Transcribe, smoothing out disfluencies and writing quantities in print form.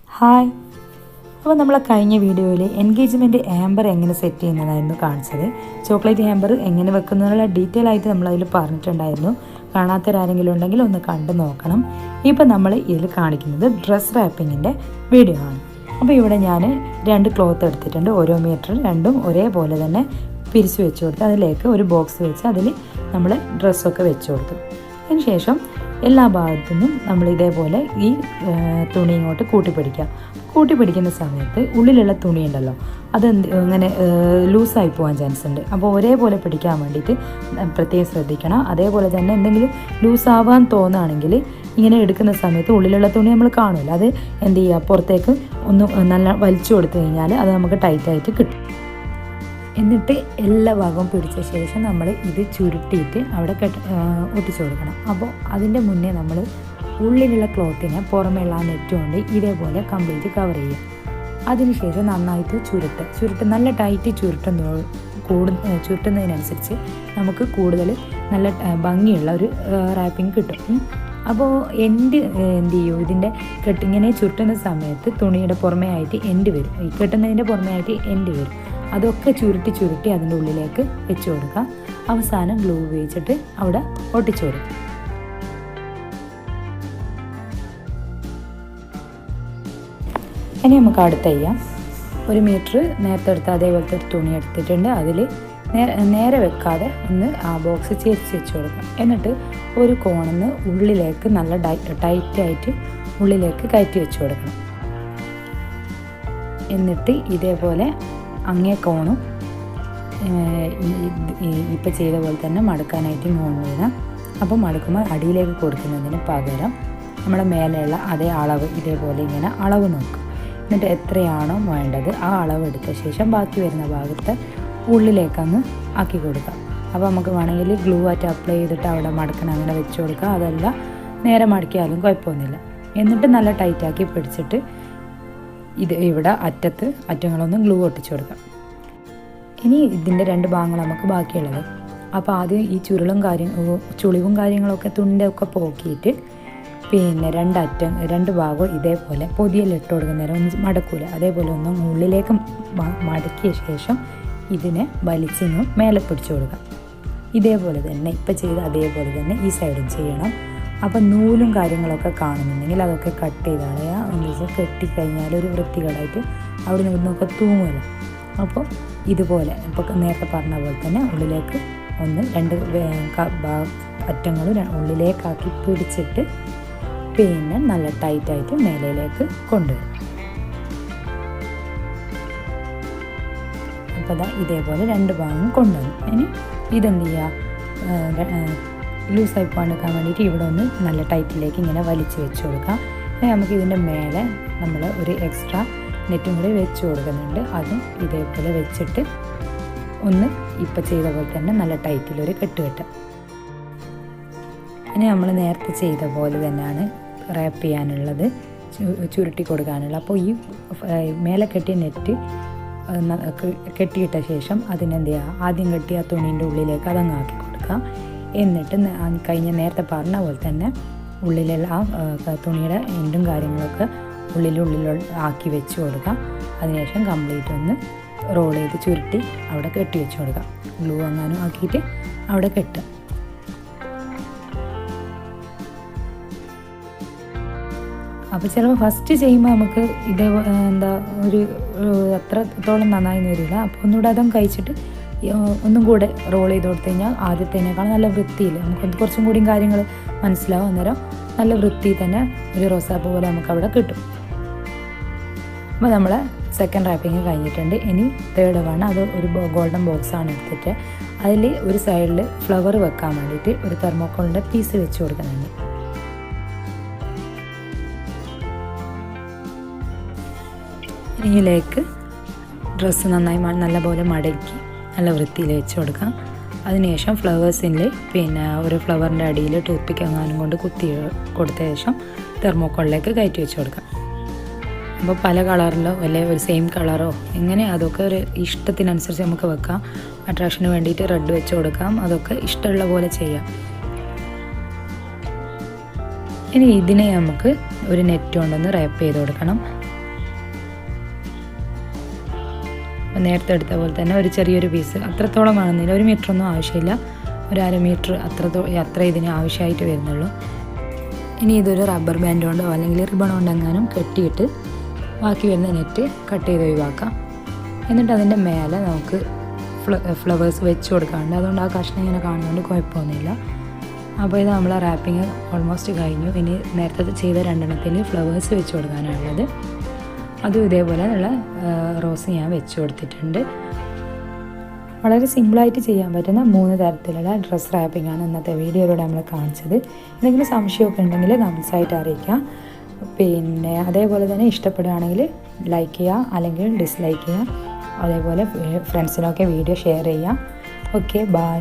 Hi. അപ്പോൾ നമ്മളെ കഴിഞ്ഞ വീഡിയോയിൽ എൻഗേജ്മെൻറ്റ് ഹാമ്പർ എങ്ങനെ സെറ്റ് ചെയ്യുന്നതായിരുന്നു കാണിച്ചത്. ചോക്ലേറ്റ് ഹാമ്പർ എങ്ങനെ വെക്കുന്നതിനുള്ള ഡീറ്റെയിൽ ആയിട്ട് നമ്മളതിൽ പറഞ്ഞിട്ടുണ്ടായിരുന്നു. കാണാത്തവരാരെങ്കിലും ഉണ്ടെങ്കിൽ ഒന്ന് കണ്ടു നോക്കണം. ഇപ്പം നമ്മൾ ഇതിൽ കാണിക്കുന്നത് ഡ്രസ് റാപ്പിങ്ങിൻ്റെ വീഡിയോ ആണ്. അപ്പോൾ ഇവിടെ ഞാൻ 2 ക്ലോത്ത് എടുത്തിട്ടുണ്ട്. ഓരോ മീറ്റർ രണ്ടും ഒരേപോലെ തന്നെ പിരിച്ചു വെച്ച് കൊടുത്ത് അതിലേക്ക് ഒരു ബോക്സ് വെച്ച് അതിൽ നമ്മൾ ഡ്രസ്സൊക്കെ വെച്ച് കൊടുത്തു. അതിന് ശേഷം എല്ലാ ഭാഗത്തു നിന്നും നമ്മൾ ഇതേപോലെ ഈ തുണി ഇങ്ങോട്ട് കൂട്ടിപ്പിടിക്കുന്ന സമയത്ത് ഉള്ളിലുള്ള തുണി ഉണ്ടല്ലോ അത് ഇങ്ങനെ ലൂസായി പോകാൻ ചാൻസ് ഉണ്ട്. അപ്പോൾ ഒരേപോലെ പിടിക്കാൻ വേണ്ടിയിട്ട് പ്രത്യേകം ശ്രദ്ധിക്കണം. അതേപോലെ തന്നെ എന്തെങ്കിലും ലൂസാവാൻ തോന്നുകയാണെങ്കിൽ ഇങ്ങനെ എടുക്കുന്ന സമയത്ത് ഉള്ളിലുള്ള തുണി നമ്മൾ കാണില്ല, അത് എന്ത് ചെയ്യുക, പുറത്തേക്ക് ഒന്ന് നല്ല വലിച്ചു കൊടുത്തു കഴിഞ്ഞാൽ അത് നമുക്ക് ടൈറ്റായിട്ട് കിട്ടും. എന്നിട്ട് എല്ലാ ഭാഗവും പിടിച്ച ശേഷം നമ്മൾ ഇത് ചുരുട്ടിയിട്ട് അവിടെ ഒട്ടിച്ചു കൊടുക്കണം. അപ്പോൾ അതിൻ്റെ മുന്നേ നമ്മൾ ഉള്ളിലുള്ള ക്ലോത്തിനെ പുറമേയുള്ള ആ നെറ്റ് കൊണ്ട് ഇതേപോലെ കംപ്ലീറ്റ് കവർ ചെയ്യുക. അതിനുശേഷം നന്നായിട്ട് ചുരുട്ട് നല്ല ടൈറ്റ് ചുരുട്ടുന്നതിനനുസരിച്ച് നമുക്ക് കൂടുതൽ നല്ല ഭംഗിയുള്ള ഒരു റാപ്പിംഗ് കിട്ടും. അപ്പോൾ എന്ത് ചെയ്യും, ഇതിൻ്റെ കെട്ടിങ്ങനെ ചുരുട്ടുന്ന സമയത്ത് തുണിയുടെ പുറമേ ആയിട്ട് എൻഡ് വരും, ഈ കെട്ടുന്നതിൻ്റെ പുറമേ ആയിട്ട് എൻഡ് വരും. അതൊക്കെ ചുരുട്ടി അതിൻ്റെ ഉള്ളിലേക്ക് വെച്ച് കൊടുക്കുക. അവസാനം ഗ്ലൂ ഉപയോഗിച്ചിട്ട് അവിടെ ഒട്ടിച്ചു കൊടുക്കുക. ഇനി നമുക്ക് അടുത്ത് ചെയ്യാം. 1 മീറ്റർ നേരത്തെ എടുത്ത് അതേപോലത്തെ ഒരു തുണി എടുത്തിട്ടുണ്ട്. അതിൽ നേരെ വെക്കാതെ ഒന്ന് ആ ബോക്സ് ചേർത്ത് വെച്ച് കൊടുക്കാം. എന്നിട്ട് ഒരു കോണിന്ന് ഉള്ളിലേക്ക് നല്ല ടൈറ്റായിട്ട് ഉള്ളിലേക്ക് കയറ്റി വെച്ച് കൊടുക്കണം. എന്നിട്ട് ഇതേപോലെ അങ്ങേ കോണും ഇപ്പം ചെയ്ത പോലെ തന്നെ മടക്കാനായിട്ട് കോൺ വീഴാം. അപ്പോൾ മടക്കുമ്പോൾ അടിയിലേക്ക് കൊടുക്കുന്നതിന് പകരം നമ്മുടെ മേലെയുള്ള അതേ അളവ് ഇതേപോലെ ഇങ്ങനെ അളവ് നോക്കും. എന്നിട്ട് എത്രയാണോ വേണ്ടത് ആ അളവ് എടുത്ത ശേഷം ബാക്കി വരുന്ന ഭാഗത്ത് ഉള്ളിലേക്ക് അങ്ങ് ആക്കി കൊടുക്കാം. അപ്പോൾ നമുക്ക് വേണമെങ്കിൽ ഗ്ലൂ ആയിട്ട് അപ്ലൈ ചെയ്തിട്ട് അവിടെ മടക്കണം, അങ്ങനെ വെച്ച് കൊടുക്കുക. അതല്ല നേരെ മടക്കിയാലും കുഴപ്പമൊന്നുമില്ല. എന്നിട്ട് നല്ല ടൈറ്റാക്കി പിടിച്ചിട്ട് ഇവിടെ അറ്റങ്ങളൊന്നും ഗ്ലൂ ഒട്ടിച്ചു കൊടുക്കാം. ഇനി ഇതിൻ്റെ 2 ഭാഗങ്ങൾ നമുക്ക് ബാക്കിയുള്ളത്. അപ്പോൾ ആദ്യം ഈ ചുളിവും കാര്യങ്ങളൊക്കെ തുണിൻ്റെ ഒക്കെ പോക്കിയിട്ട് പിന്നെ 2 ഭാഗവും ഇതേപോലെ പൊതിയെല്ലാം ഇട്ട് കൊടുക്കുന്ന നേരം ഒന്നും മടക്കൂല, അതേപോലെ ഒന്നും ഉള്ളിലേക്ക് മടക്കിയ ശേഷം ഇതിനെ വലിച്ചിങ്ങ് മേലെ പിടിച്ചു കൊടുക്കാം. ഇതേപോലെ തന്നെ ഇപ്പം ചെയ്ത് അതേപോലെ തന്നെ ഈ സൈഡും ചെയ്യണം. അപ്പം നൂലും കാര്യങ്ങളൊക്കെ കാണുന്നുണ്ടെങ്കിൽ അതൊക്കെ കട്ട് ചെയ്ത് കളയുക. എന്ന് വെച്ചാൽ കെട്ടിക്കഴിഞ്ഞാൽ ഒരു വൃത്തികേടായിട്ട് അവിടെ നിന്നൊക്കെ തൂങ്ങുമല്ലോ. അപ്പോൾ ഇതുപോലെ ഇപ്പോൾ നേരത്തെ പറഞ്ഞ പോലെ തന്നെ ഉള്ളിലേക്ക് 2 അറ്റങ്ങളും ഉള്ളിലേക്കാക്കി പിടിച്ചിട്ട് പിന്നെ നല്ല ടൈറ്റായിട്ട് മേലയിലേക്ക് കൊണ്ടുവരും. അപ്പോൾ ഇതേപോലെ 2 ഭാഗം കൊണ്ടുവന്നു. ഇനി ഇതെന്ത് ചെയ്യുക, ലൂസായി പോകാണ്ടിരിക്കാൻ വേണ്ടിയിട്ട് ഇവിടെ ഒന്ന് നല്ല ടൈറ്റിലേക്ക് ഇങ്ങനെ വലിച്ച് വെച്ച് കൊടുക്കാം. നമുക്ക് ഇതിൻ്റെ മേലെ നമ്മൾ ഒരു എക്സ്ട്രാ നെറ്റും കൂടി വെച്ച് കൊടുക്കുന്നുണ്ട്. അതും ഇതേപോലെ വെച്ചിട്ട് ഒന്ന് ഇപ്പം ചെയ്ത പോലെ തന്നെ നല്ല ടൈറ്റിലൊരു കെട്ടുകെട്ടാം. ഇനി നമ്മൾ നേരത്തെ ചെയ്ത പോലെ തന്നെയാണ് റാപ്പ് ചെയ്യാനുള്ളത്, ചുരുട്ടി കൊടുക്കാനുള്ളത്. അപ്പോൾ ഈ മേലെ കെട്ടിയ നെറ്റ് കെട്ടിയിട്ട ശേഷം അതിനെന്ത് ചെയ്യുക, ആദ്യം കെട്ടിയ തുണീൻ്റെ ഉള്ളിലേക്ക് അതങ്ങ് ആക്കി കൊടുക്കാം. എന്നിട്ട് നേരത്തെ പറഞ്ഞ പോലെ തന്നെ ഉള്ളിലുള്ള ആ തുണിയുടെ എൻഡും കാര്യങ്ങളൊക്കെ ഉള്ളിൽ ആക്കി വെച്ച് കൊടുക്കാം. അതിനുശേഷം കംപ്ലീറ്റ് ഒന്ന് റോൾ ചെയ്ത് ചുരുട്ടി അവിടെ കെട്ടി വെച്ച് കൊടുക്കാം. ഗ്ലൂ അങ്ങാനും ആക്കിയിട്ട് അവിടെ കെട്ടുക. അപ്പോൾ ചിലപ്പോൾ ഫസ്റ്റ് ചെയ്യുമ്പോൾ നമുക്ക് ഒരു അത്രത്തോളം നന്നായി വരില്ല. അപ്പോൾ ഒന്നുകൂടെ അതും കഴിച്ചിട്ട് ഒന്നും കൂടെ റോൾ ചെയ്ത് കൊടുത്തു കഴിഞ്ഞാൽ ആദ്യത്തേനേക്കാൾ നല്ല വൃത്തിയിൽ നമുക്ക് കുറച്ചും കൂടിയും കാര്യങ്ങൾ മനസ്സിലാവും. അന്നേരം നല്ല വൃത്തിയിൽ തന്നെ ഒരു റോസാപ്പ് പോലെ നമുക്ക് അവിടെ കിട്ടും. അപ്പോൾ നമ്മൾ സെക്കൻഡ് റാപ്പിങ് കഴിഞ്ഞിട്ടുണ്ട്. ഇനി തേർഡ് വൺ, അത് ഒരു ഗോൾഡൻ ബോക്സാണ് എടുത്തിട്ട് അതിൽ ഒരു സൈഡിൽ ഫ്ലവർ വെക്കാൻ വേണ്ടിയിട്ട് ഒരു തെർമോക്കോളിൻ്റെ പീസ് വെച്ച് കൊടുക്കുന്നുണ്ട്. ഇതിലേക്ക് ഡ്രസ്സ് നന്നായി നല്ലപോലെ മടക്കി നല്ല വൃത്തിയിൽ വെച്ച് കൊടുക്കാം. അതിനുശേഷം ഫ്ലവേഴ്സിൽ പിന്നെ ഒരു ഫ്ലവറിൻ്റെ അടിയിൽ ടൂത്ത് പിക്ക് എങ്ങാനും കൊണ്ട് കുത്തി കൊടുത്ത ശേഷം തെർമോക്കോളിലേക്ക് കയറ്റി വെച്ച് കൊടുക്കാം. അപ്പോൾ പല കളറിലോ അല്ലെങ്കിൽ ഒരു സെയിം കളറോ എങ്ങനെ അതൊക്കെ ഒരു ഇഷ്ടത്തിനനുസരിച്ച് നമുക്ക് വെക്കാം. അട്രാക്ഷന് വേണ്ടിയിട്ട് റെഡ് വെച്ച് കൊടുക്കാം, അതൊക്കെ ഇഷ്ടമുള്ള പോലെ ചെയ്യാം. ഇനി ഇതിനെ നമുക്ക് ഒരു നെറ്റ് കൊണ്ടൊന്ന് റാപ്പ് ചെയ്ത് കൊടുക്കണം. നേരത്തെ എടുത്ത പോലെ തന്നെ ഒരു ചെറിയൊരു പീസ്, അത്രത്തോളം കാണുന്നില്ല, 1 മീറ്ററൊന്നും ആവശ്യമില്ല, ഒരു 1/2 മീറ്റർ അത്ര ഇതിന് ആവശ്യമായിട്ട് വരുന്നുള്ളൂ. ഇനി ഇതൊരു റബ്ബർ ബാൻഡ് കൊണ്ടോ അല്ലെങ്കിൽ റിബൺ കൊണ്ടെങ്ങാനും കെട്ടിയിട്ട് ബാക്കി വരുന്ന നെറ്റ് കട്ട് ചെയ്ത് ഒഴിവാക്കാം. എന്നിട്ട് അതിൻ്റെ മേലെ നമുക്ക് ഫ്ലവേഴ്സ് വെച്ച് കൊടുക്കാറുണ്ട്. അതുകൊണ്ട് ആ കഷ്ണം ഇങ്ങനെ കാണുന്നതുകൊണ്ട് കുഴപ്പമൊന്നുമില്ല. അപ്പോൾ ഇത് നമ്മളെ റാപ്പിങ് ഓൾമോസ്റ്റ് കഴിഞ്ഞു. ഇനി നേരത്തെ ചെയ്ത 2 ഫ്ലവേഴ്സ് വെച്ച് കൊടുക്കാനുള്ളത്. അതും ഇതേപോലെ ഉള്ള റോസ് ഞാൻ വെച്ച് കൊടുത്തിട്ടുണ്ട്. വളരെ സിമ്പിളായിട്ട് ചെയ്യാൻ പറ്റുന്ന 3 തരത്തിലുള്ള ഡ്രസ് റാപ്പിംഗ് ആണ് ഇന്നത്തെ വീഡിയോയിലൂടെ നമ്മൾ കാണിച്ചത്. എന്തെങ്കിലും സംശയമൊക്കെ ഉണ്ടെങ്കിൽ കമൻസായിട്ട് അറിയിക്കാം. പിന്നെ അതേപോലെ തന്നെ ഇഷ്ടപ്പെടുകയാണെങ്കിൽ ലൈക്ക് ചെയ്യുക, അല്ലെങ്കിൽ ഡിസ്ലൈക്ക് ചെയ്യുക. അതേപോലെ ഫ്രണ്ട്സിനൊക്കെ വീഡിയോ ഷെയർ ചെയ്യുക. Okay, by.